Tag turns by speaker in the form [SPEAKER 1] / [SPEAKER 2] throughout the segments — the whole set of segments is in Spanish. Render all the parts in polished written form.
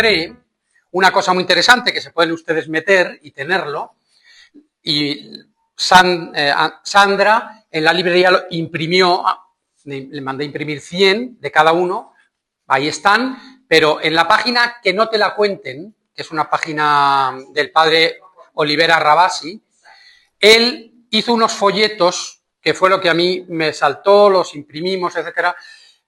[SPEAKER 1] encontré una cosa muy interesante que se pueden ustedes meter y tenerlo, y Sandra en la librería lo imprimió, le mandé imprimir 100 de cada uno, ahí están, pero en la página Que no te la cuenten, que es una página del padre Olivera Rabasi, él hizo unos folletos, que fue lo que a mí me saltó, los imprimimos, etcétera,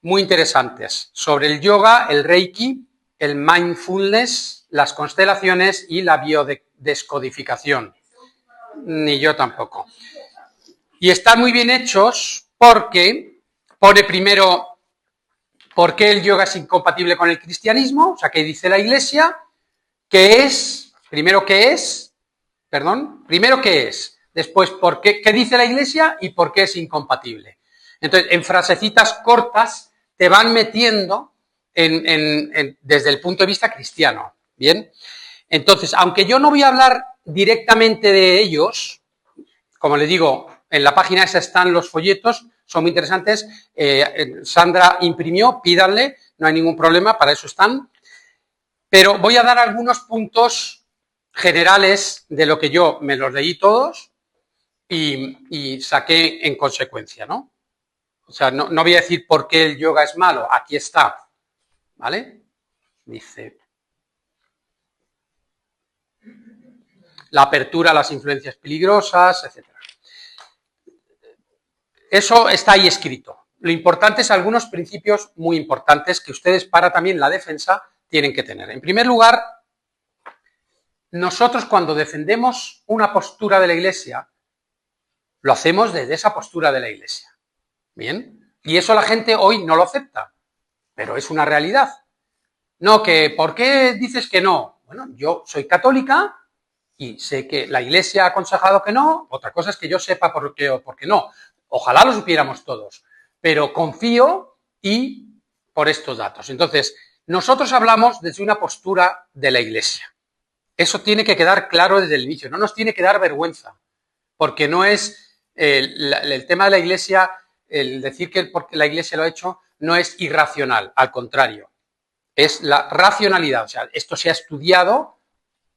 [SPEAKER 1] muy interesantes, sobre el yoga, el reiki, el mindfulness, las constelaciones y la biodescodificación. Ni yo tampoco. Y están muy bien hechos porque pone primero por qué el yoga es incompatible con el cristianismo, o sea, qué dice la Iglesia, qué es, primero qué es, después por qué dice la Iglesia y por qué es incompatible. Entonces, en frasecitas cortas te van metiendo desde el punto de vista cristiano, ¿bien? Entonces, aunque yo no voy a hablar directamente de ellos, como les digo, en la página esa están los folletos, son muy interesantes. Sandra imprimió, pídanle, no hay ningún problema, para eso están. Pero voy a dar algunos puntos generales de lo que yo me los leí todos y saqué en consecuencia, ¿no? O sea, no voy a decir por qué el yoga es malo, aquí está, ¿vale? Dice, la apertura a las influencias peligrosas, etc. Eso está ahí escrito. Lo importante es algunos principios muy importantes que ustedes para también la defensa tienen que tener. En primer lugar, nosotros cuando defendemos una postura de la Iglesia, lo hacemos desde esa postura de la Iglesia. ¿Bien? Y eso la gente hoy no lo acepta, pero es una realidad. No, que ¿por qué dices que no? Bueno, yo soy católica y sé que la Iglesia ha aconsejado que no, otra cosa es que yo sepa por qué o por qué no. Ojalá lo supiéramos todos, pero confío y por estos datos. Entonces, nosotros hablamos desde una postura de la Iglesia. Eso tiene que quedar claro desde el inicio, no nos tiene que dar vergüenza, porque no es el tema de la Iglesia, el decir que porque la Iglesia lo ha hecho, no es irracional, al contrario, es la racionalidad. O sea, esto se ha estudiado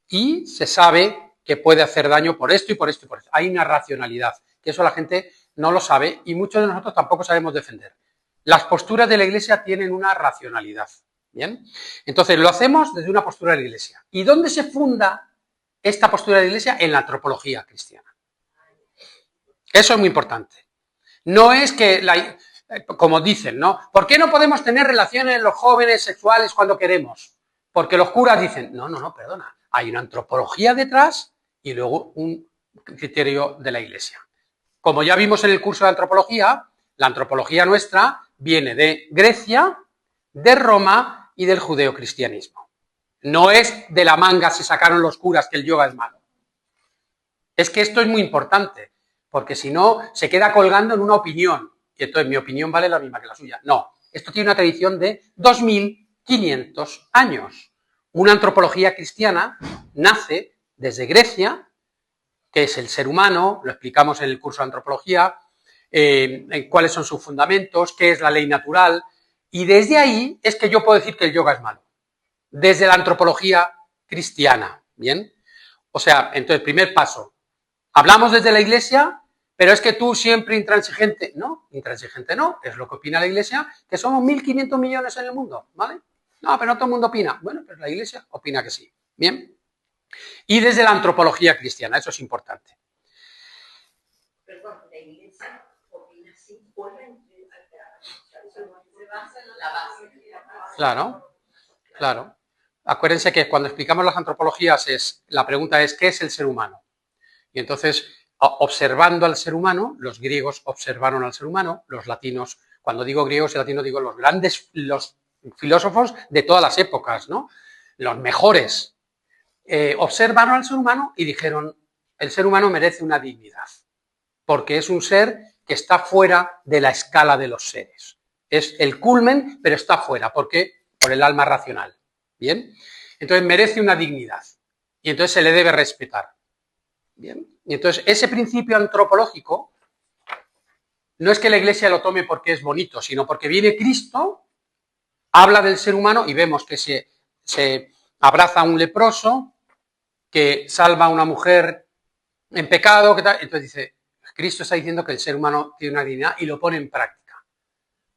[SPEAKER 1] y se sabe que puede hacer daño por esto y por esto y por esto. Hay una racionalidad, que eso la gente no lo sabe y muchos de nosotros tampoco sabemos defender. Las posturas de la Iglesia tienen una racionalidad, ¿bien? Entonces, lo hacemos desde una postura de la Iglesia. ¿Y dónde se funda esta postura de la Iglesia? En la antropología cristiana. Eso es muy importante. No es que, como dicen, ¿no? ¿Por qué no podemos tener relaciones los jóvenes sexuales cuando queremos? Porque los curas dicen, no, perdona, hay una antropología detrás y luego un criterio de la Iglesia. Como ya vimos en el curso de antropología, la antropología nuestra viene de Grecia, de Roma y del judeocristianismo. No es de la manga se sacaron los curas que el yoga es malo. Es que esto es muy importante, porque si no, se queda colgando en una opinión, y entonces mi opinión vale la misma que la suya. No, esto tiene una tradición de 2500 años. Una antropología cristiana nace desde Grecia, que es el ser humano, lo explicamos en el curso de antropología, cuáles son sus fundamentos, qué es la ley natural, y desde ahí es que yo puedo decir que el yoga es malo, desde la antropología cristiana, ¿bien? O sea, entonces, primer paso, hablamos desde la Iglesia, pero es que tú siempre intransigente. No, intransigente no, es lo que opina la Iglesia, que somos 1.500 millones en el mundo, ¿vale? No, pero no todo el mundo opina. Bueno, pues la Iglesia opina que sí, ¿bien? Y desde la antropología cristiana, eso es importante.
[SPEAKER 2] Perdón, la Iglesia opina así, puede la base.
[SPEAKER 1] Claro. Acuérdense que cuando explicamos las antropologías la pregunta es ¿qué es el ser humano? Y entonces, observando al ser humano, los griegos observaron al ser humano, los latinos, cuando digo griegos y latinos digo los filósofos de todas las épocas, ¿no? Los mejores, observaron al ser humano y dijeron, el ser humano merece una dignidad, porque es un ser que está fuera de la escala de los seres. Es el culmen, pero está fuera, porque por el alma racional, ¿bien? Entonces merece una dignidad y entonces se le debe respetar, ¿bien? Y entonces ese principio antropológico no es que la Iglesia lo tome porque es bonito, sino porque viene Cristo, habla del ser humano y vemos que se abraza a un leproso, que salva a una mujer en pecado, ¿qué tal? Entonces dice, Cristo está diciendo que el ser humano tiene una dignidad y lo pone en práctica.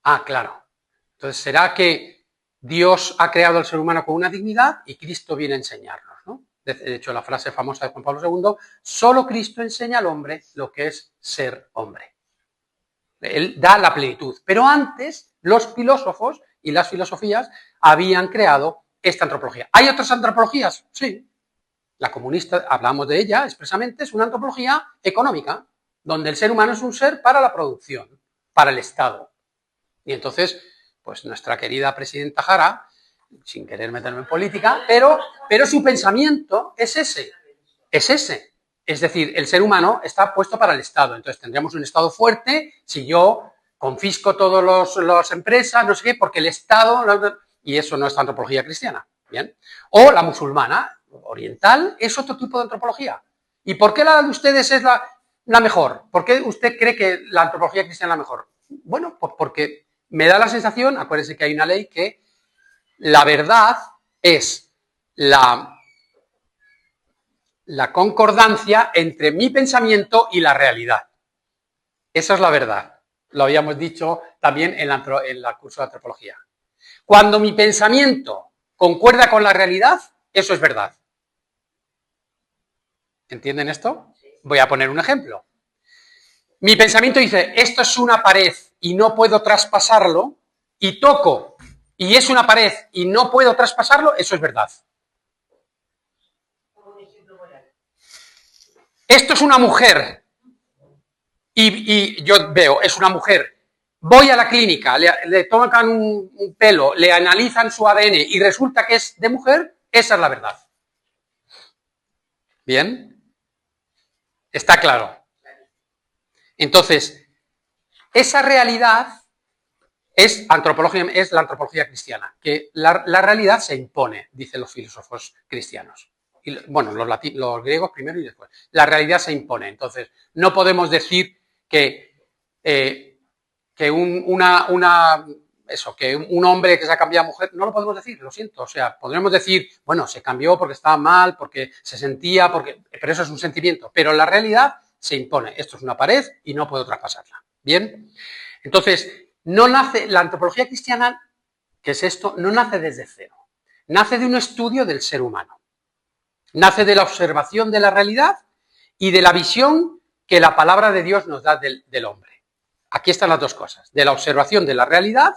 [SPEAKER 1] Ah, claro. Entonces, ¿será que Dios ha creado al ser humano con una dignidad y Cristo viene a enseñarnos, ¿no? De hecho, la frase famosa de Juan Pablo II, solo Cristo enseña al hombre lo que es ser hombre. Él da la plenitud. Pero antes, los filósofos y las filosofías habían creado esta antropología. ¿Hay otras antropologías? Sí. La comunista, hablamos de ella expresamente, es una antropología económica, donde el ser humano es un ser para la producción, para el Estado. Y entonces, pues nuestra querida presidenta Jara, sin querer meterme en política, pero su pensamiento es ese. Es decir, el ser humano está puesto para el Estado. Entonces tendríamos un Estado fuerte si yo confisco todas las empresas, no sé qué, porque el Estado... Y eso no es antropología cristiana. ¿Bien? O la musulmana, oriental, es otro tipo de antropología. ¿Y por qué la de ustedes es la mejor? ¿Por qué usted cree que la antropología cristiana es la mejor? Bueno, pues porque me da la sensación, acuérdense que hay una ley que la verdad es la concordancia entre mi pensamiento y la realidad. Esa es la verdad. Lo habíamos dicho también en el curso de antropología. Cuando mi pensamiento concuerda con la realidad, eso es verdad. ¿Entienden esto? Voy a poner un ejemplo. Mi pensamiento dice, esto es una pared y no puedo traspasarlo, y toco, y es una pared y no puedo traspasarlo, eso es verdad. Esto es una mujer, y yo veo, es una mujer. Voy a la clínica, le tocan un pelo, le analizan su ADN y resulta que es de mujer, esa es la verdad. ¿Bien? Está claro. Entonces, esa realidad es la antropología cristiana, que la realidad se impone, dicen los filósofos cristianos. Y, bueno, los griegos primero y después. La realidad se impone. Entonces, no podemos decir que un hombre que se ha cambiado a mujer, no lo podemos decir, lo siento. O sea, podremos decir, bueno, se cambió porque estaba mal, porque se sentía, pero eso es un sentimiento. Pero la realidad se impone. Esto es una pared y no puedo traspasarla. ¿Bien? Entonces, no nace, la antropología cristiana, que es esto, no nace desde cero. Nace de un estudio del ser humano. Nace de la observación de la realidad y de la visión que la palabra de Dios nos da del hombre. Aquí están las dos cosas, de la observación de la realidad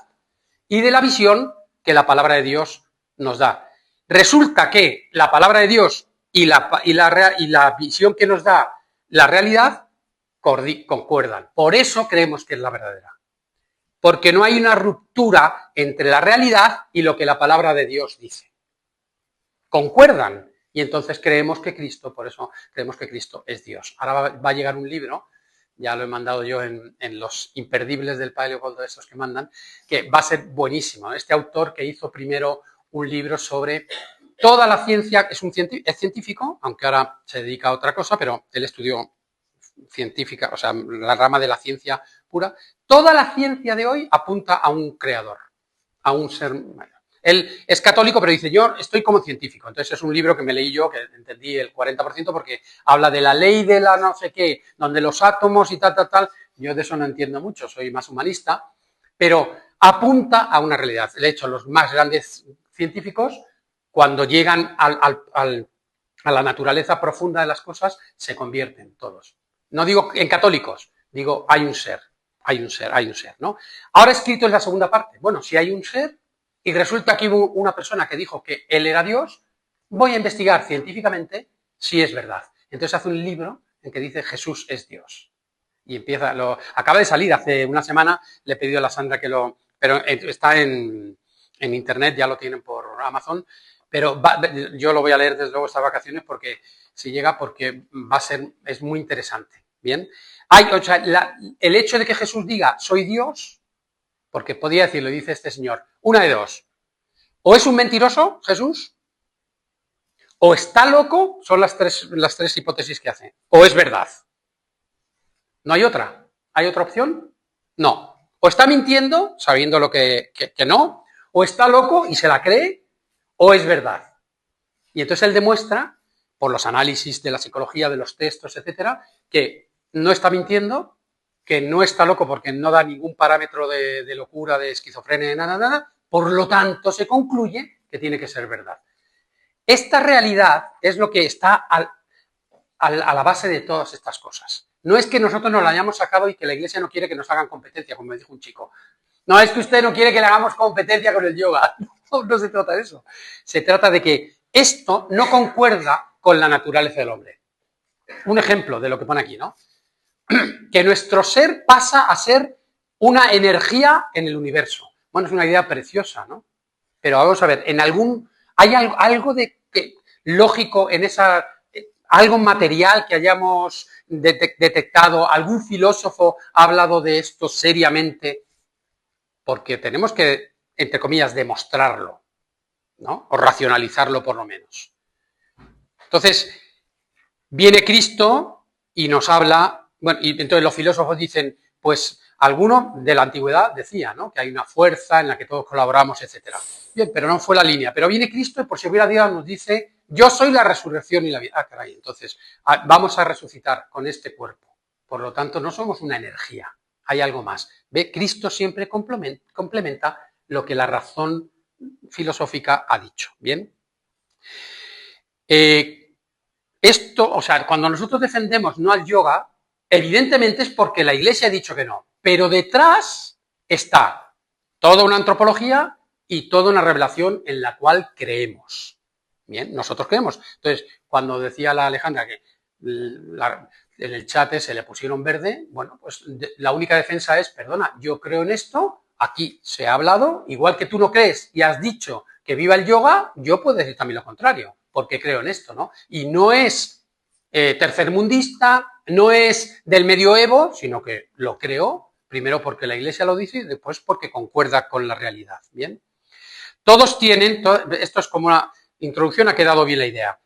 [SPEAKER 1] y de la visión que la palabra de Dios nos da. Resulta que la palabra de Dios y la visión que nos da la realidad concuerdan. Por eso creemos que es la verdadera. Porque no hay una ruptura entre la realidad y lo que la palabra de Dios dice. Concuerdan. Y entonces creemos que Cristo, por eso creemos que Cristo es Dios. Ahora va a llegar un libro, ya lo he mandado yo en los imperdibles del Padre Leopoldo, estos que mandan, que va a ser buenísimo. Este autor que hizo primero un libro sobre toda la ciencia, es científico, aunque ahora se dedica a otra cosa, pero él estudió científica, o sea, la rama de la ciencia pura. Toda la ciencia de hoy apunta a un creador, a un ser. Él es católico, pero dice, yo estoy como científico. Entonces es un libro que me leí yo, que entendí el 40%, porque habla de la ley de la no sé qué, donde los átomos y tal. Yo de eso no entiendo mucho, soy más humanista, pero apunta a una realidad. De hecho, los más grandes científicos, cuando llegan a la naturaleza profunda de las cosas, se convierten todos. No digo en católicos, digo hay un ser, ¿no? Ahora escrito en la segunda parte. Bueno, si hay un ser, y resulta que hubo una persona que dijo que él era Dios, voy a investigar científicamente si es verdad. Entonces hace un libro en que dice Jesús es Dios. Y empieza, acaba de salir hace una semana, le he pedido a la Sandra pero está en internet, ya lo tienen por Amazon, pero yo lo voy a leer desde luego estas vacaciones porque si llega, porque es muy interesante. Bien, el hecho de que Jesús diga soy Dios, porque podía decirlo, dice este señor, una de dos. O es un mentiroso, Jesús, o está loco, son las tres hipótesis que hace. O es verdad. ¿No hay otra? ¿Hay otra opción? No. O está mintiendo, sabiendo lo que no, o está loco y se la cree, o es verdad. Y entonces él demuestra, por los análisis de la psicología, de los textos, etcétera, que no está mintiendo, que no está loco porque no da ningún parámetro de locura, de esquizofrenia, de nada, por lo tanto se concluye que tiene que ser verdad. Esta realidad es lo que está a la base de todas estas cosas. No es que nosotros nos la hayamos sacado y que la Iglesia no quiere que nos hagan competencia, como me dijo un chico. No, es que usted no quiere que le hagamos competencia con el yoga. No se trata de eso. Se trata de que esto no concuerda con la naturaleza del hombre. Un ejemplo de lo que pone aquí, ¿no? Que nuestro ser pasa a ser una energía en el universo. Bueno, es una idea preciosa, ¿no? Pero vamos a ver, ¿hay algo de lógico en esa, algo material que hayamos detectado? ¿Algún filósofo ha hablado de esto seriamente? Porque tenemos que, entre comillas, demostrarlo, ¿no? O racionalizarlo por lo menos. Entonces, viene Cristo y nos habla, bueno, y entonces los filósofos dicen, pues alguno de la antigüedad decía, ¿no? Que hay una fuerza en la que todos colaboramos, etcétera. Bien, pero no fue la línea. Pero viene Cristo y por si hubiera Dios nos dice, yo soy la resurrección y la vida. Ah, caray, entonces vamos a resucitar con este cuerpo. Por lo tanto, no somos una energía, hay algo más. ¿Ve? Cristo siempre complementa lo que la razón filosófica ha dicho. ¿Bien? Esto, o sea, cuando nosotros defendemos no al yoga, evidentemente es porque la Iglesia ha dicho que no. Pero detrás está toda una antropología y toda una revelación en la cual creemos. Bien, nosotros creemos. Entonces, cuando decía la Alejandra que en el chat se le pusieron verde, bueno, pues la única defensa es, perdona, yo creo en esto, aquí se ha hablado, igual que tú no crees y has dicho que viva el yoga, yo puedo decir también lo contrario, porque creo en esto, ¿no? Y no es tercermundista, no es del medioevo, sino que lo creo, primero porque la Iglesia lo dice y después porque concuerda con la realidad, ¿bien? Todos tienen, esto es como una introducción, ha quedado bien la idea,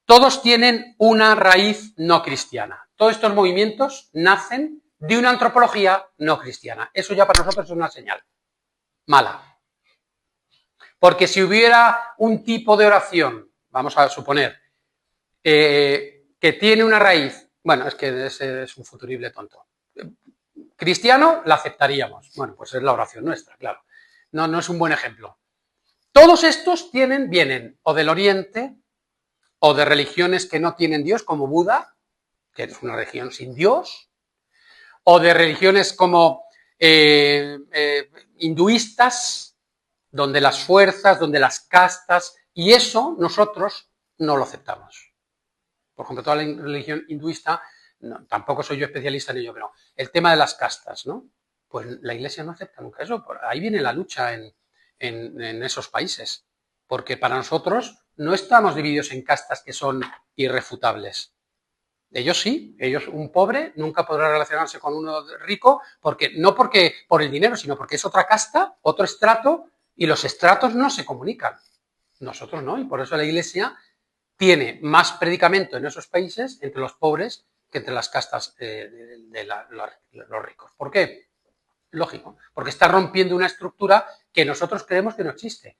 [SPEAKER 1] todos tienen una raíz no cristiana. Todos estos movimientos nacen de una antropología no cristiana. Eso ya para nosotros es una señal mala. Porque si hubiera un tipo de oración, vamos a suponer, que tiene una raíz, bueno, es que ese es un futurible tonto. Cristiano, la aceptaríamos. Bueno, pues es la oración nuestra, claro. No es un buen ejemplo. Todos estos vienen o del Oriente, o de religiones que no tienen Dios, como Buda, que es una religión sin Dios, o de religiones como hinduistas, donde las fuerzas, donde las castas, y eso nosotros no lo aceptamos. Por ejemplo, toda la religión hinduista, no, tampoco soy yo especialista en ello, pero el tema de las castas, ¿no? Pues la Iglesia no acepta nunca eso. Ahí viene la lucha en esos países, porque para nosotros no estamos divididos en castas que son irrefutables. Ellos sí, un pobre nunca podrá relacionarse con uno rico, no porque por el dinero, sino porque es otra casta, otro estrato, y los estratos no se comunican. Nosotros no, y por eso la Iglesia tiene más predicamento en esos países entre los pobres que entre las castas de los ricos. ¿Por qué? Lógico, porque está rompiendo una estructura que nosotros creemos que no existe.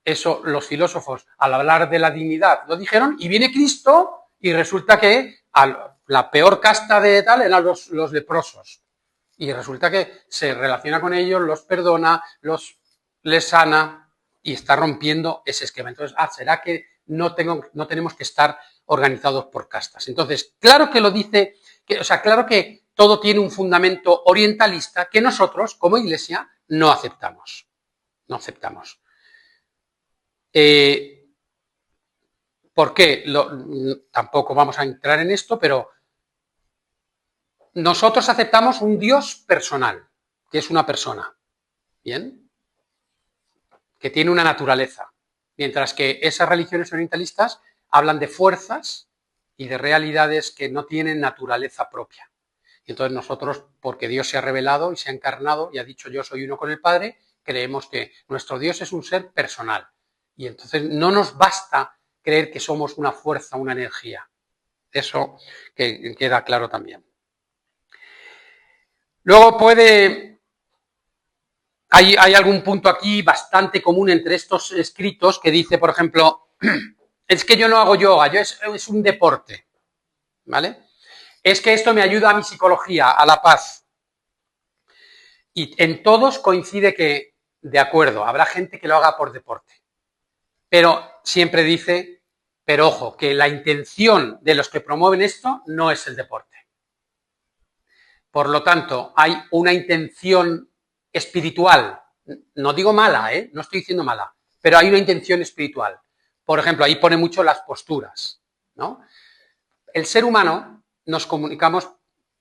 [SPEAKER 1] Eso los filósofos, al hablar de la dignidad, lo dijeron, y viene Cristo y resulta que la peor casta de tal eran los leprosos. Y resulta que se relaciona con ellos, los perdona, les sana y está rompiendo ese esquema. Entonces, ¿será que no tenemos que estar organizados por castas? Entonces, claro que lo dice, claro que todo tiene un fundamento orientalista que nosotros, como Iglesia, no aceptamos. No aceptamos. ¿Por qué? Tampoco vamos a entrar en esto, pero nosotros aceptamos un Dios personal, que es una persona, ¿bien? Que tiene una naturaleza, mientras que esas religiones orientalistas hablan de fuerzas y de realidades que no tienen naturaleza propia. Y entonces nosotros, porque Dios se ha revelado y se ha encarnado y ha dicho yo soy uno con el Padre, creemos que nuestro Dios es un ser personal. Y entonces no nos basta creer que somos una fuerza, una energía. Eso que queda claro también. Luego hay algún punto aquí bastante común entre estos escritos que dice, por ejemplo, Es que yo no hago yoga, es un deporte, ¿vale? Es que esto me ayuda a mi psicología, a la paz. Y en todos coincide que, de acuerdo, habrá gente que lo haga por deporte. Pero siempre dice, pero ojo, que la intención de los que promueven esto no es el deporte. Por lo tanto, hay una intención espiritual, no digo mala, no estoy diciendo mala, pero hay una intención espiritual. Por ejemplo, ahí pone mucho las posturas, ¿no? El ser humano nos comunicamos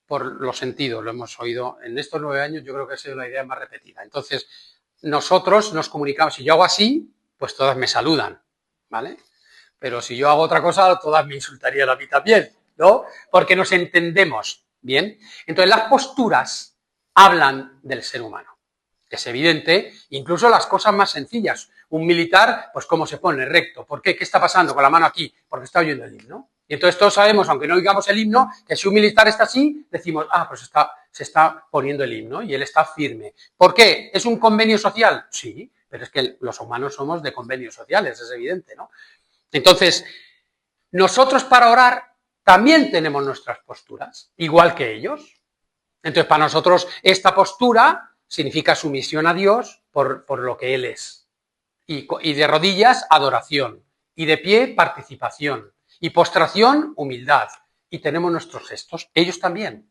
[SPEAKER 1] por los sentidos, lo hemos oído en estos 9 años, yo creo que ha sido la idea más repetida. Entonces, nosotros nos comunicamos, si yo hago así, pues todas me saludan, ¿vale? Pero si yo hago otra cosa, todas me insultarían a mí también, ¿no? Porque nos entendemos, ¿bien? Entonces, las posturas hablan del ser humano. Es evidente, incluso las cosas más sencillas. Un militar, pues cómo se pone, recto. ¿Por qué? ¿Qué está pasando con la mano aquí? Porque está oyendo el himno. Y entonces todos sabemos, aunque no oigamos el himno, que si un militar está así, decimos, pues se está poniendo el himno y él está firme. ¿Por qué? ¿Es un convenio social? Sí, pero es que los humanos somos de convenios sociales, es evidente, ¿no? Entonces, nosotros para orar también tenemos nuestras posturas, igual que ellos. Entonces, para nosotros esta postura significa sumisión a Dios por lo que Él es. Y de rodillas, adoración. Y de pie, participación. Y postración, humildad. Y tenemos nuestros gestos. Ellos también.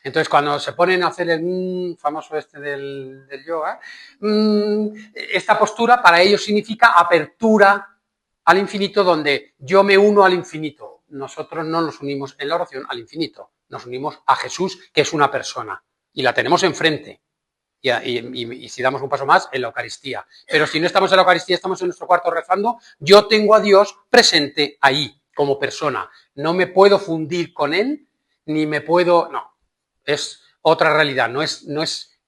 [SPEAKER 1] Entonces, cuando se ponen a hacer el famoso del yoga, esta postura para ellos significa apertura al infinito, donde yo me uno al infinito. Nosotros no nos unimos en la oración al infinito. Nos unimos a Jesús, que es una persona. Y la tenemos enfrente. Y si damos un paso más, en la Eucaristía. Pero si no estamos en la Eucaristía, estamos en nuestro cuarto rezando, yo tengo a Dios presente ahí, como persona. No me puedo fundir con Él, ni me puedo... No, es otra realidad, no es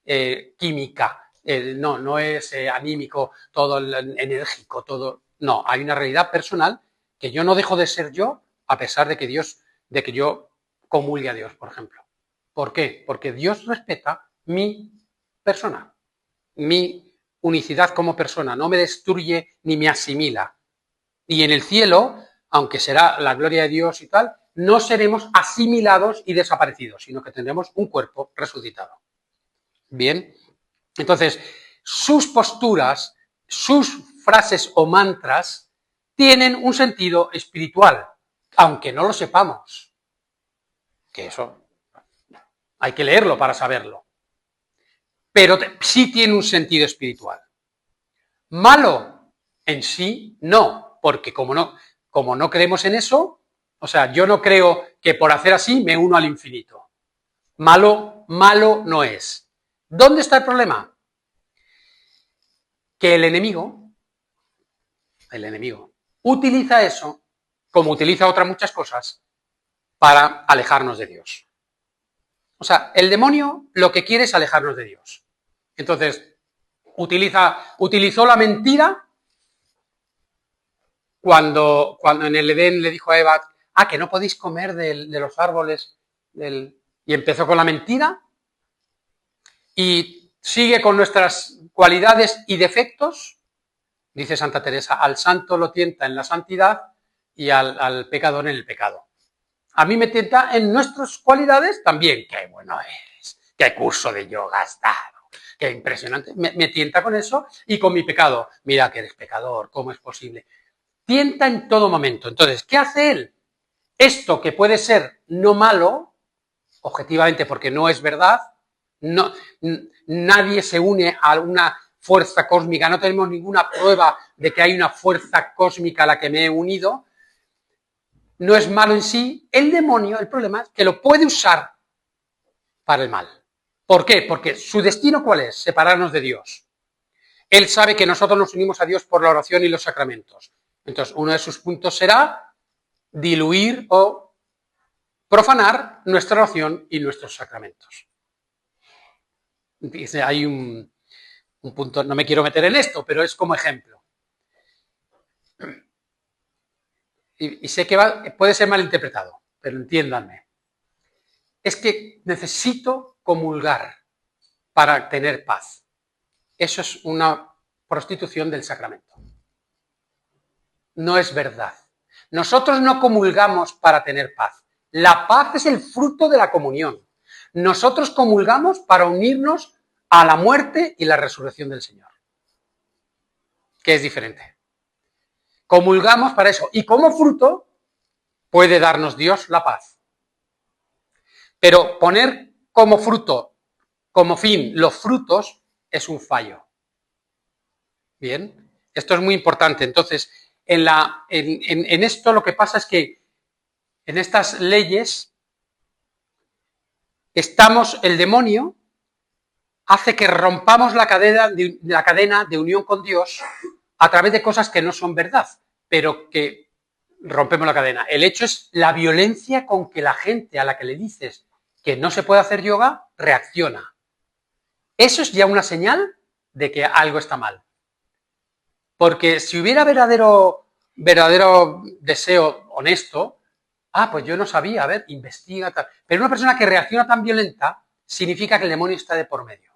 [SPEAKER 1] química, no es anímico, todo enérgico, todo... No, hay una realidad personal que yo no dejo de ser yo, a pesar de que yo comulgue a Dios, por ejemplo. ¿Por qué? Porque Dios respeta mi persona, mi unicidad como persona, no me destruye ni me asimila. Y en el cielo, aunque será la gloria de Dios y tal, no seremos asimilados y desaparecidos, sino que tendremos un cuerpo resucitado. Bien, entonces, sus posturas, sus frases o mantras tienen un sentido espiritual, aunque no lo sepamos. Que eso hay que leerlo para saberlo. Pero sí tiene un sentido espiritual. Malo en sí, no, porque como no creemos en eso, o sea, yo no creo que por hacer así me uno al infinito. Malo no es. ¿Dónde está el problema? Que el enemigo, utiliza eso, como utiliza otras muchas cosas, para alejarnos de Dios. O sea, el demonio lo que quiere es alejarnos de Dios. Entonces, utilizó la mentira cuando en el Edén le dijo a Eva, que no podéis comer de los árboles, y empezó con la mentira, y sigue con nuestras cualidades y defectos, dice Santa Teresa, al santo lo tienta en la santidad y al pecador en el pecado. A mí me tienta en nuestras cualidades también, qué bueno eres, qué curso de yoga has dado, qué impresionante, me tienta con eso y con mi pecado, mira que eres pecador, ¿cómo es posible? Tienta en todo momento. Entonces, ¿qué hace él? Esto que puede ser no malo, objetivamente porque no es verdad, no, nadie se une a una fuerza cósmica, no tenemos ninguna prueba de que hay una fuerza cósmica a la que me he unido, no es malo en sí, el demonio, el problema es que lo puede usar para el mal. ¿Por qué? Porque su destino ¿cuál es? Separarnos de Dios. Él sabe que nosotros nos unimos a Dios por la oración y los sacramentos. Entonces, uno de sus puntos será diluir o profanar nuestra oración y nuestros sacramentos. Dice, hay un punto, no me quiero meter en esto, pero es como ejemplo. Y sé que puede ser malinterpretado, pero entiéndanme. Es que necesito comulgar para tener paz. Eso es una prostitución del sacramento. no es verdad. Nosotros no comulgamos para tener paz. La paz es el fruto de la comunión. Nosotros comulgamos para unirnos a la muerte y la resurrección del Señor, que es diferente. Comulgamos para eso. Y como fruto puede darnos Dios la paz. Pero poner como fruto, como fin, los frutos es un fallo. Bien, esto es muy importante. Entonces, en esto lo que pasa es que en estas leyes el demonio hace que rompamos la cadena de unión con Dios a través de cosas que no son verdad, pero que rompemos la cadena. El hecho es la violencia con que la gente a la que le dices que no se puede hacer yoga reacciona. Eso es ya una señal de que algo está mal. Porque si hubiera verdadero deseo honesto, pues yo no sabía, a ver, investiga, tal. Pero una persona que reacciona tan violenta significa que el demonio está de por medio.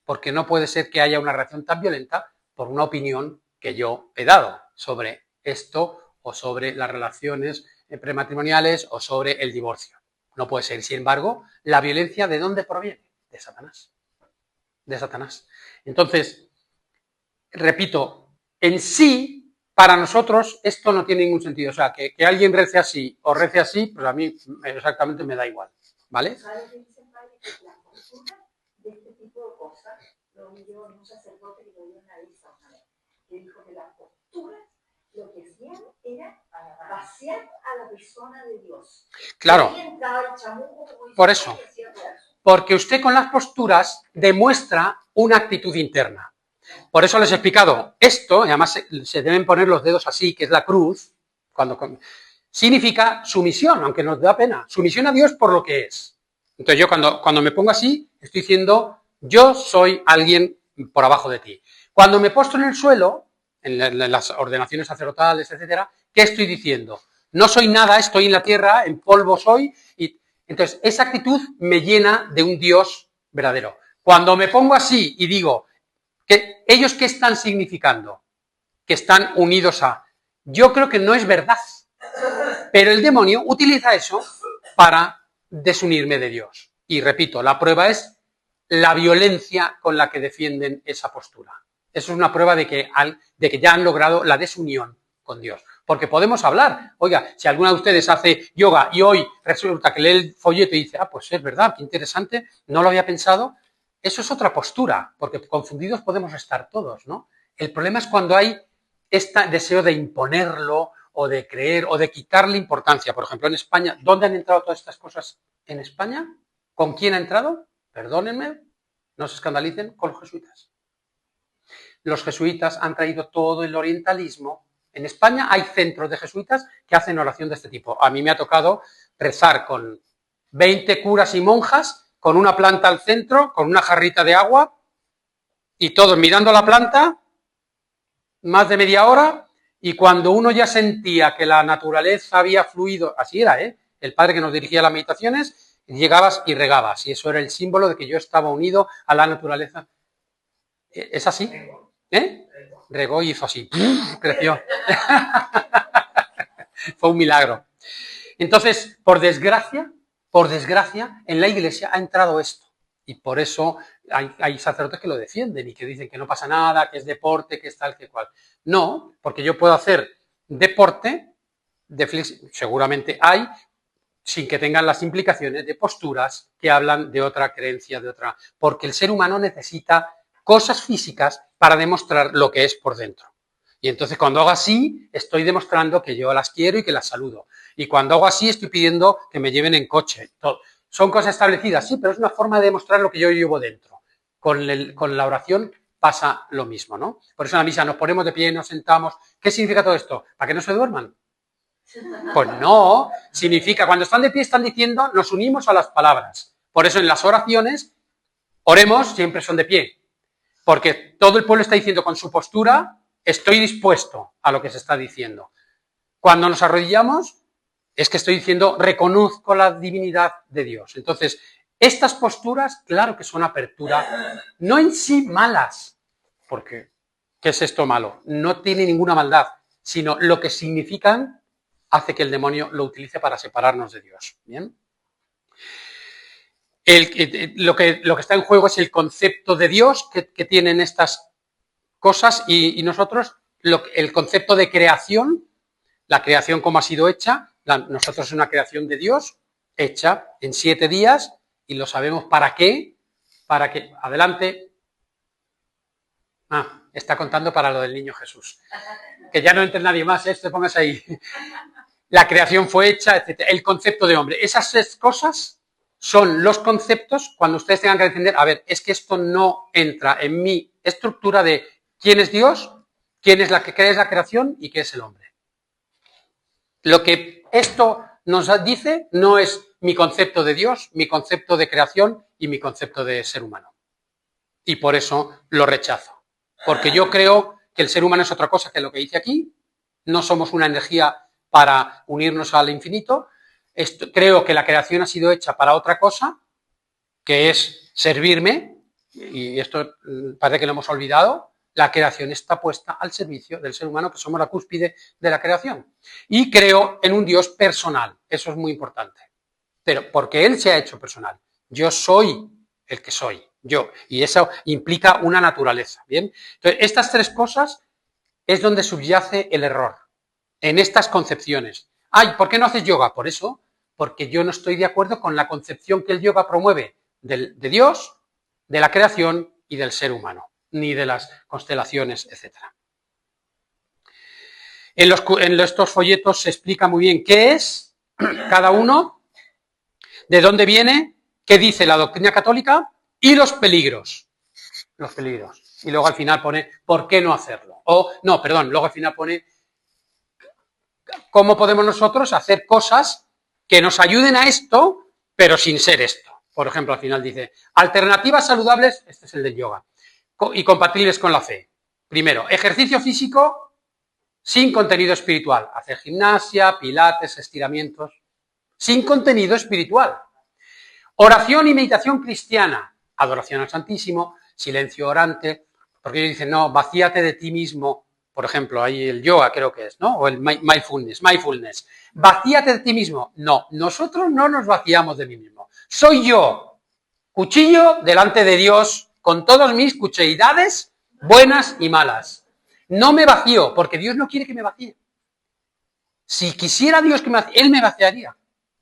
[SPEAKER 1] Porque no puede ser que haya una reacción tan violenta por una opinión que yo he dado sobre esto o sobre las relaciones prematrimoniales o sobre el divorcio. No puede ser. Sin embargo, la violencia, ¿de dónde proviene? De Satanás. De Satanás. Entonces, repito, en sí, para nosotros, esto no tiene ningún sentido. O sea, que alguien rece así o rece así, pues a mí exactamente me da igual. ¿Vale?
[SPEAKER 2] ¿Sabes qué dicen, padre? Que la postura de este tipo de cosas, lo oyó un sacerdote que lo dio una lista una vez, que dijo que las posturas lo que hacían era vaciar a la persona de Dios.
[SPEAKER 1] Claro. Por eso. Porque usted con las posturas demuestra una actitud interna. Por eso les he explicado esto, y además se deben poner los dedos así, que es la cruz, significa sumisión, aunque nos da pena. Sumisión a Dios por lo que es. Entonces yo cuando me pongo así, estoy diciendo, yo soy alguien por abajo de ti. Cuando me postro en el suelo, en las ordenaciones sacerdotales, etcétera, ¿qué estoy diciendo? No soy nada, estoy en la tierra, en polvo soy. Y entonces esa actitud me llena de un Dios verdadero. Cuando me pongo así y digo, ¿ellos qué están significando? Que están unidos a. Yo creo que no es verdad. Pero el demonio utiliza eso para desunirme de Dios. Y repito, la prueba es la violencia con la que defienden esa postura. Eso es una prueba de que ya han logrado la desunión con Dios. Porque podemos hablar. Oiga, si alguna de ustedes hace yoga y hoy resulta que lee el folleto y dice, pues es verdad, qué interesante, no lo había pensado. Eso es otra postura, porque confundidos podemos estar todos, ¿no? El problema es cuando hay este deseo de imponerlo o de creer o de quitarle importancia. Por ejemplo, en España, ¿dónde han entrado todas estas cosas en España? ¿Con quién ha entrado? Perdónenme, no se escandalicen, con los jesuitas. Los jesuitas han traído todo el orientalismo. En España hay centros de jesuitas que hacen oración de este tipo. A mí me ha tocado rezar con 20 curas y monjas, con una planta al centro, con una jarrita de agua, y todos mirando la planta, más de media hora, y cuando uno ya sentía que la naturaleza había fluido, así era, el padre que nos dirigía las meditaciones, llegabas y regabas, y eso era el símbolo de que yo estaba unido a la naturaleza. ¿Es así? Regó y hizo así, creció. Fue un milagro. Entonces, por desgracia, en la iglesia ha entrado esto. Y por eso hay sacerdotes que lo defienden y que dicen que no pasa nada, que es deporte, que es tal, que cual. No, porque yo puedo hacer deporte, seguramente hay, sin que tengan las implicaciones de posturas que hablan de otra creencia, de otra. Porque el ser humano necesita cosas físicas para demostrar lo que es por dentro. Y entonces cuando hago así, estoy demostrando que yo las quiero y que las saludo. Y cuando hago así, estoy pidiendo que me lleven en coche. Todo. Son cosas establecidas, sí, pero es una forma de demostrar lo que yo llevo dentro. Con la oración pasa lo mismo, ¿no? Por eso en la misa nos ponemos de pie, nos sentamos. ¿Qué significa todo esto? ¿Para que no se duerman? Pues no, significa, cuando están de pie están diciendo, nos unimos a las palabras. Por eso en las oraciones, oremos, siempre son de pie. Porque todo el pueblo está diciendo con su postura, estoy dispuesto a lo que se está diciendo. Cuando nos arrodillamos, es que estoy diciendo, reconozco la divinidad de Dios. Entonces, estas posturas, claro que son apertura, no en sí malas, porque ¿qué es esto malo? No tiene ninguna maldad, sino lo que significan hace que el demonio lo utilice para separarnos de Dios. ¿Bien? Lo que está en juego es el concepto de Dios que tienen estas cosas y nosotros, el concepto de creación, la creación como ha sido hecha, nosotros es una creación de Dios hecha en 7 días y lo sabemos para qué, adelante. Está contando para lo del niño Jesús. Que ya no entre nadie más, te pongas ahí. La creación fue hecha, etc. El concepto de hombre. Esas 6 cosas son los conceptos cuando ustedes tengan que defender, a ver, es que esto no entra en mi estructura de quién es Dios, qué es la creación y qué es el hombre. Lo que esto nos dice no es mi concepto de Dios, mi concepto de creación y mi concepto de ser humano. Y por eso lo rechazo. Porque yo creo que el ser humano es otra cosa que lo que dice aquí. No somos una energía para unirnos al infinito. Creo que la creación ha sido hecha para otra cosa, que es servirme, y esto parece que lo hemos olvidado. La creación está puesta al servicio del ser humano, que somos la cúspide de la creación. Y creo en un Dios personal, eso es muy importante. Pero porque Él se ha hecho personal. Yo soy el que soy, yo. Y eso implica una naturaleza, ¿bien? Entonces, estas 3 cosas es donde subyace el error, en estas concepciones. Ay, ¿por qué no haces yoga? Por eso, porque yo no estoy de acuerdo con la concepción que el yoga promueve de Dios, de la creación y del ser humano, ni de las constelaciones, etc. En estos folletos se explica muy bien qué es cada uno, de dónde viene, qué dice la doctrina católica y los peligros. Los peligros. Y luego al final pone ¿por qué no hacerlo? Luego al final pone ¿cómo podemos nosotros hacer cosas que nos ayuden a esto, pero sin ser esto? Por ejemplo, al final dice, alternativas saludables, este es el del yoga, y compatibles con la fe. Primero, ejercicio físico sin contenido espiritual. Hacer gimnasia, pilates, estiramientos, sin contenido espiritual. Oración y meditación cristiana. Adoración al Santísimo, silencio orante, porque ellos dicen, no, vacíate de ti mismo. Por ejemplo, ahí el yoga creo que es, ¿no? O el mindfulness. Vacíate de ti mismo. No, nosotros no nos vaciamos de mí mismo. Soy yo, cuchillo delante de Dios, con todas mis cucheidades, buenas y malas. No me vacío, porque Dios no quiere que me vacíe. Si quisiera Dios que me vacíe, Él me vaciaría.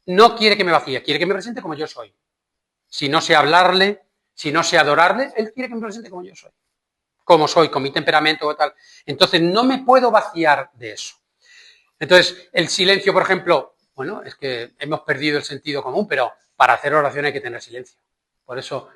[SPEAKER 1] No quiere que me vacíe, quiere que me presente como yo soy. Si no sé hablarle, si no sé adorarle, Él quiere que me presente como yo soy. Como soy, con mi temperamento o tal. Entonces, no me puedo vaciar de eso. Entonces, el silencio, por ejemplo, bueno, es que hemos perdido el sentido común, pero para hacer oración hay que tener silencio. Por eso,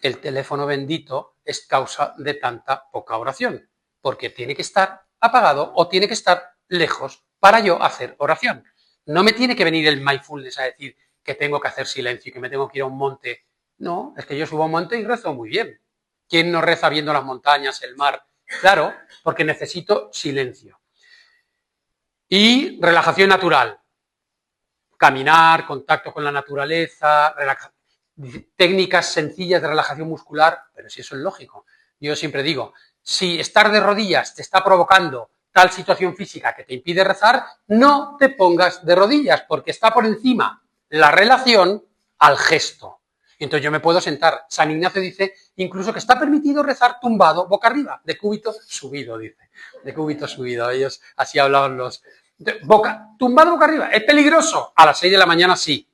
[SPEAKER 1] el teléfono bendito es causa de tanta poca oración, porque tiene que estar apagado o tiene que estar lejos para yo hacer oración. No me tiene que venir el mindfulness a decir que tengo que hacer silencio y que me tengo que ir a un monte. No, es que yo subo a un monte y rezo muy bien. ¿Quién no reza viendo las montañas, el mar? Claro, porque necesito silencio. Y relajación natural. Caminar, contacto con la naturaleza, técnicas sencillas de relajación muscular, pero si eso es lógico. Yo siempre digo, si estar de rodillas te está provocando tal situación física que te impide rezar, no te pongas de rodillas, porque está por encima la relación al gesto. Entonces yo me puedo sentar. San Ignacio dice incluso que está permitido rezar tumbado boca arriba, de cúbito subido, dice. De cúbito subido. Ellos así hablaban los... tumbado boca arriba. ¿Es peligroso? A las 6 de la mañana sí.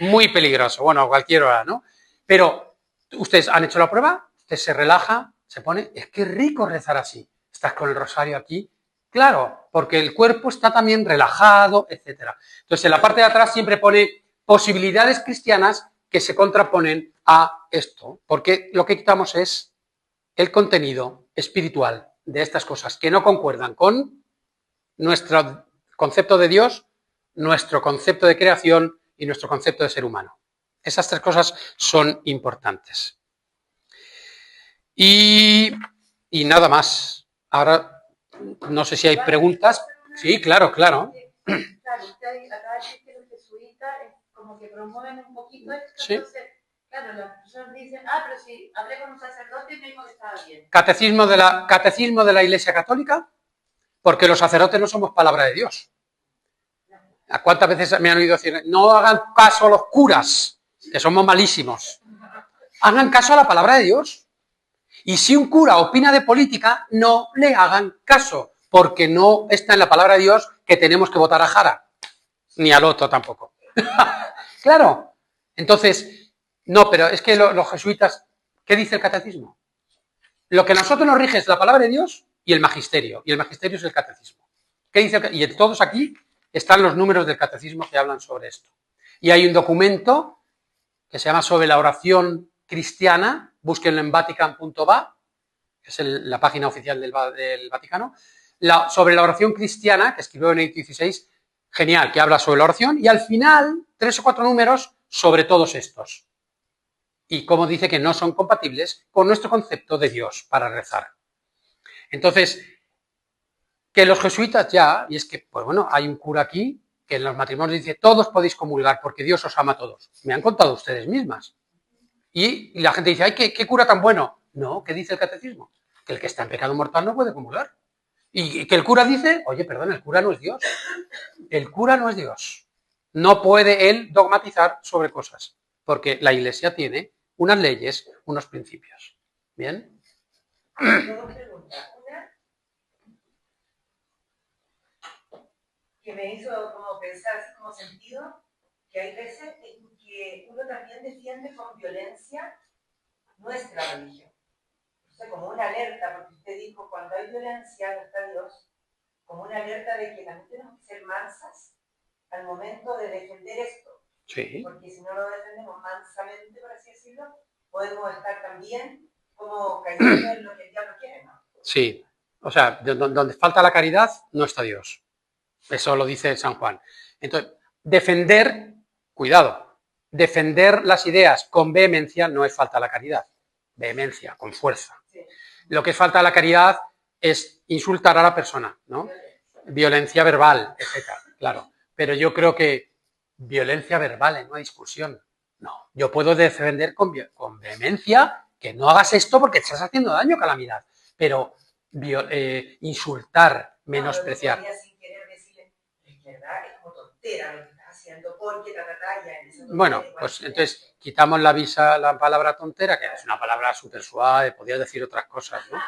[SPEAKER 1] Muy peligroso. Bueno, a cualquier hora, ¿no? Pero ustedes han hecho la prueba, usted se relaja, se pone... Es que rico rezar así. Estás con el rosario aquí. Claro, porque el cuerpo está también relajado, etc. Entonces, en la parte de atrás siempre pone posibilidades cristianas que se contraponen a esto, porque lo que quitamos es el contenido espiritual de estas cosas que no concuerdan con nuestro concepto de Dios, nuestro concepto de creación y nuestro concepto de ser humano. Esas 3 cosas son importantes. Y nada más. Ahora, no sé si hay preguntas. Sí, claro.
[SPEAKER 2] Claro, usted acaba de decir que los jesuitas como que promueven un poquito esto,
[SPEAKER 1] sí.
[SPEAKER 2] Entonces, claro, las personas dicen, pero si hablé con un sacerdote y me dijo que estaba bien.
[SPEAKER 1] Catecismo de la Iglesia Católica, Porque los sacerdotes no somos palabra de Dios. ¿A cuántas veces me han oído decir, no hagan caso a los curas, que somos malísimos? Hagan caso a la palabra de Dios. Y si un cura opina de política, no le hagan caso, porque no está en la palabra de Dios que tenemos que votar a Jara, ni al otro tampoco. Claro. Entonces, no, pero es que los jesuitas, ¿qué dice el catecismo? Lo que a nosotros nos rige es la palabra de Dios y el magisterio es el catecismo. ¿Qué dice? Y en todos aquí están los números del catecismo que hablan sobre esto. Y hay un documento que se llama Sobre la oración cristiana, búsquenlo en vatican.va, que es la página oficial del Vaticano, sobre la oración cristiana, que escribió Benedicto XVI, genial, que habla sobre la oración, y al final, 3 o 4 números sobre todos estos. Y como dice que no son compatibles con nuestro concepto de Dios para rezar. Entonces, que los jesuitas ya, y es que, pues bueno, hay un cura aquí que en los matrimonios dice, todos podéis comulgar porque Dios os ama a todos. Me han contado ustedes mismas. Y la gente dice, ay, ¿qué cura tan bueno? No, ¿qué dice el catecismo? Que el que está en pecado mortal no puede comulgar. Y que el cura dice, oye, perdón, el cura no es Dios. El cura no es Dios. No puede él dogmatizar sobre cosas, porque la Iglesia tiene unas leyes, unos principios. ¿Bien?
[SPEAKER 2] Dos preguntas. Una, que me hizo como pensar, así como sentido, que hay veces en que uno también defiende con violencia nuestra religión. O sea, como una alerta, porque usted dijo, cuando hay violencia no está Dios, como una alerta de que también tenemos que ser mansas al momento de defender esto.
[SPEAKER 1] Sí.
[SPEAKER 2] Porque si no lo defendemos mansamente, por así decirlo, podemos estar también como cayendo en lo que el diablo quiere, ¿no?
[SPEAKER 1] Sí. O sea, donde falta la caridad, no está Dios. Eso lo dice San Juan. Entonces, defender, cuidado, defender las ideas con vehemencia no es falta a la caridad. Vehemencia, con fuerza. Sí. Lo que es falta a la caridad es insultar a la persona, ¿no? Violencia verbal, etc. Claro. Pero yo creo que violencia verbal en una discusión, no. Yo puedo defender con vehemencia que no hagas esto porque te estás haciendo daño, calamidad. Pero insultar, menospreciar. Bueno, pues entonces quitamos la palabra tontera, que es una palabra súper suave, podrías decir otras cosas, ¿no?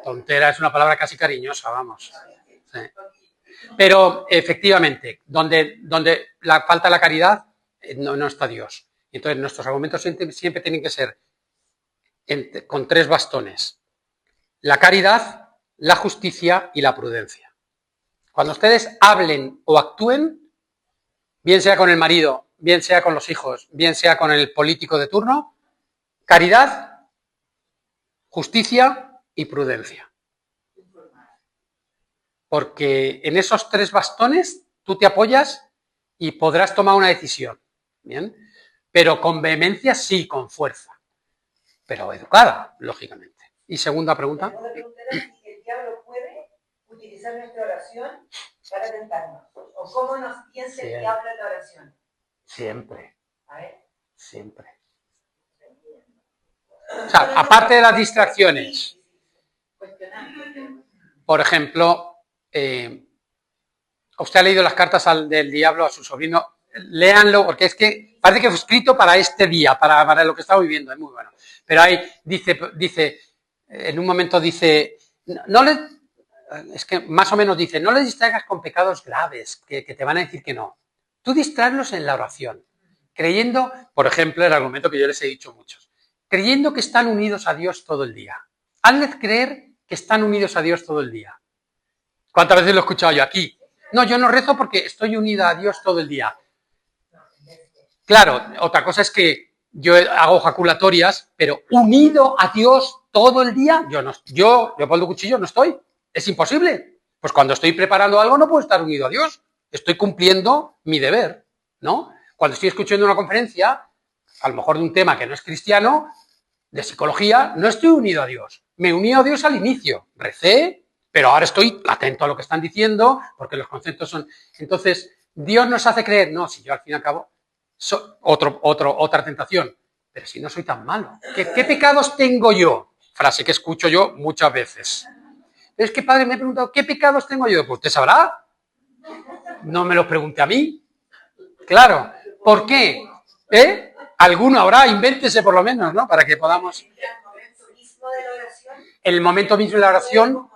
[SPEAKER 1] Tontera es una palabra casi cariñosa, vamos. Sí. Pero efectivamente, donde falta la caridad, no está Dios. Entonces nuestros argumentos siempre tienen que ser con 3 bastones. La caridad, la justicia y la prudencia. Cuando ustedes hablen o actúen, bien sea con el marido, bien sea con los hijos, bien sea con el político de turno, caridad, justicia y prudencia. Porque en esos 3 bastones tú te apoyas y podrás tomar una decisión. ¿Bien? Pero con vehemencia sí, con fuerza. Pero educada, lógicamente. Y segunda pregunta.
[SPEAKER 2] La segunda pregunta era si el diablo puede utilizar nuestra oración para tentarnos. ¿O cómo nos piensa el diablo en la oración?
[SPEAKER 1] Siempre.
[SPEAKER 2] A ver.
[SPEAKER 1] Siempre. O sea, aparte de las distracciones. Por ejemplo, usted ha leído las cartas del diablo a su sobrino. Léanlo, porque es que parece que fue escrito para este día, para lo que estamos viviendo, es muy bueno. Pero ahí dice, en un momento dice, es que más o menos dice, no le distraigas con pecados graves, que te van a decir que no. Tú distraerlos en la oración, creyendo, por ejemplo, el argumento que yo les he dicho a muchos, creyendo que están unidos a Dios todo el día. Hazles creer que están unidos a Dios todo el día. ¿Cuántas veces lo he escuchado yo aquí? No, yo no rezo porque estoy unida a Dios todo el día. Claro, otra cosa es que yo hago jaculatorias, pero unido a Dios todo el día, yo Leopoldo Cuchillo, no estoy. Es imposible. Pues cuando estoy preparando algo no puedo estar unido a Dios. Estoy cumpliendo mi deber, ¿no? Cuando estoy escuchando una conferencia, a lo mejor de un tema que no es cristiano, de psicología, no estoy unido a Dios. Me uní a Dios al inicio, recé, pero ahora estoy atento a lo que están diciendo, porque los conceptos son... Entonces, Dios nos hace creer, no, si yo al fin y al cabo... otra tentación, pero si no soy tan malo, ¿qué pecados tengo yo? Frase que escucho yo muchas veces. es que padre, me he preguntado, ¿qué pecados tengo yo? Pues usted sabrá. No me los pregunte a mí. Claro. ¿Por qué? Alguno habrá, invéntese por lo menos, ¿no? Para que podamos... El momento mismo de la oración...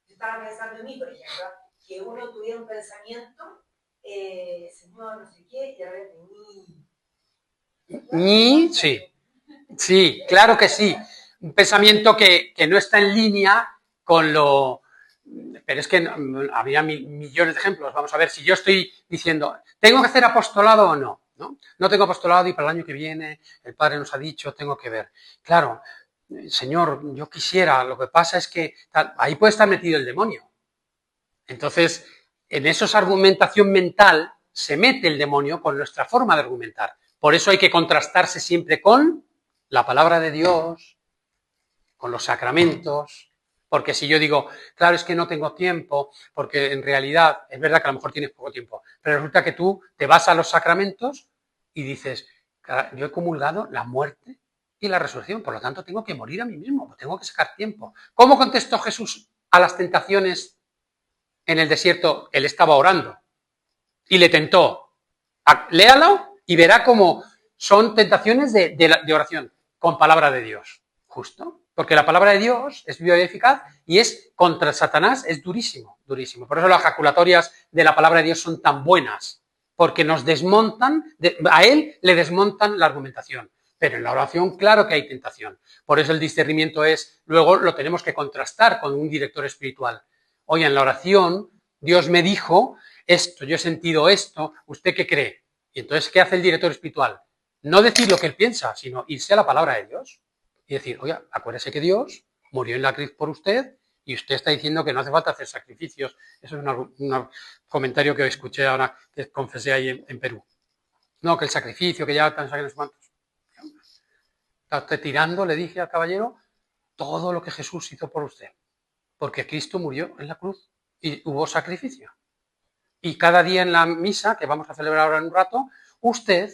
[SPEAKER 2] Yo estaba pensando en mí, por ejemplo, que uno tuviera un pensamiento, Señor, no sé qué, y a ver,
[SPEAKER 1] sí. Sí, claro que sí. Un pensamiento que no está en línea con lo... Pero es que habría millones de ejemplos. Vamos a ver, si yo estoy diciendo, ¿tengo que hacer apostolado o no? No tengo apostolado y para el año que viene el Padre nos ha dicho, tengo que ver. Claro, Señor, yo quisiera, lo que pasa es que ahí puede estar metido el demonio. Entonces, en esa argumentación mental se mete el demonio con nuestra forma de argumentar. Por eso hay que contrastarse siempre con la palabra de Dios, con los sacramentos, porque si yo digo, claro, es que no tengo tiempo, porque en realidad es verdad que a lo mejor tienes poco tiempo, pero resulta que tú te vas a los sacramentos y dices, yo he comulgado la muerte y la resurrección, por lo tanto tengo que morir a mí mismo, tengo que sacar tiempo. ¿Cómo contestó Jesús a las tentaciones en el desierto? Él estaba orando y le tentó. Léalo y verá cómo son tentaciones de oración con palabra de Dios. Justo. Porque la palabra de Dios es viva y eficaz y es contra Satanás, es durísimo, durísimo. Por eso las jaculatorias de la palabra de Dios son tan buenas, porque nos desmontan, a él le desmontan la argumentación. Pero en la oración, claro que hay tentación. Por eso el discernimiento luego lo tenemos que contrastar con un director espiritual. Oye, en la oración, Dios me dijo esto, yo he sentido esto, ¿usted qué cree? Y entonces, ¿qué hace el director espiritual? No decir lo que él piensa, sino irse a la palabra de Dios y decir, oye, acuérdese que Dios murió en la cruz por usted y usted está diciendo que no hace falta hacer sacrificios. Eso es un comentario que escuché ahora, que confesé ahí en Perú. No, que el sacrificio, que ya tan sacrificios cuantos. Está usted tirando, le dije al caballero, todo lo que Jesús hizo por usted. Porque Cristo murió en la cruz y hubo sacrificio. Y cada día en la misa, que vamos a celebrar ahora en un rato, usted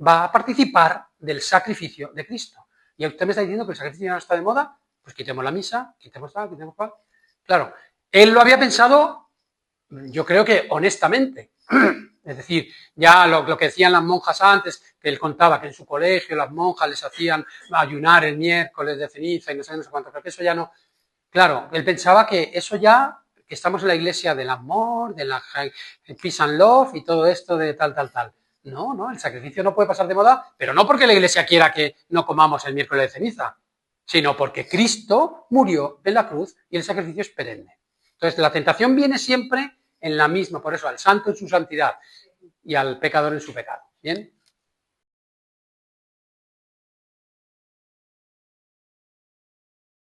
[SPEAKER 1] va a participar del sacrificio de Cristo. Y usted me está diciendo que el sacrificio ya no está de moda, pues quitemos la misa, quitemos tal, quitemos cual. Claro, él lo había pensado, yo creo que honestamente. Es decir, ya lo que decían las monjas antes, que él contaba que en su colegio las monjas les hacían ayunar el miércoles de ceniza y no sé cuánto, pero que eso ya no. Claro, él pensaba que eso ya, que estamos en la iglesia del amor, de la peace and love y todo esto de tal. No, el sacrificio no puede pasar de moda, pero no porque la iglesia quiera que no comamos el miércoles de ceniza, sino porque Cristo murió en la cruz y el sacrificio es perenne. Entonces, la tentación viene siempre en la misma, por eso al santo en su santidad y al pecador en su pecado. ¿Bien?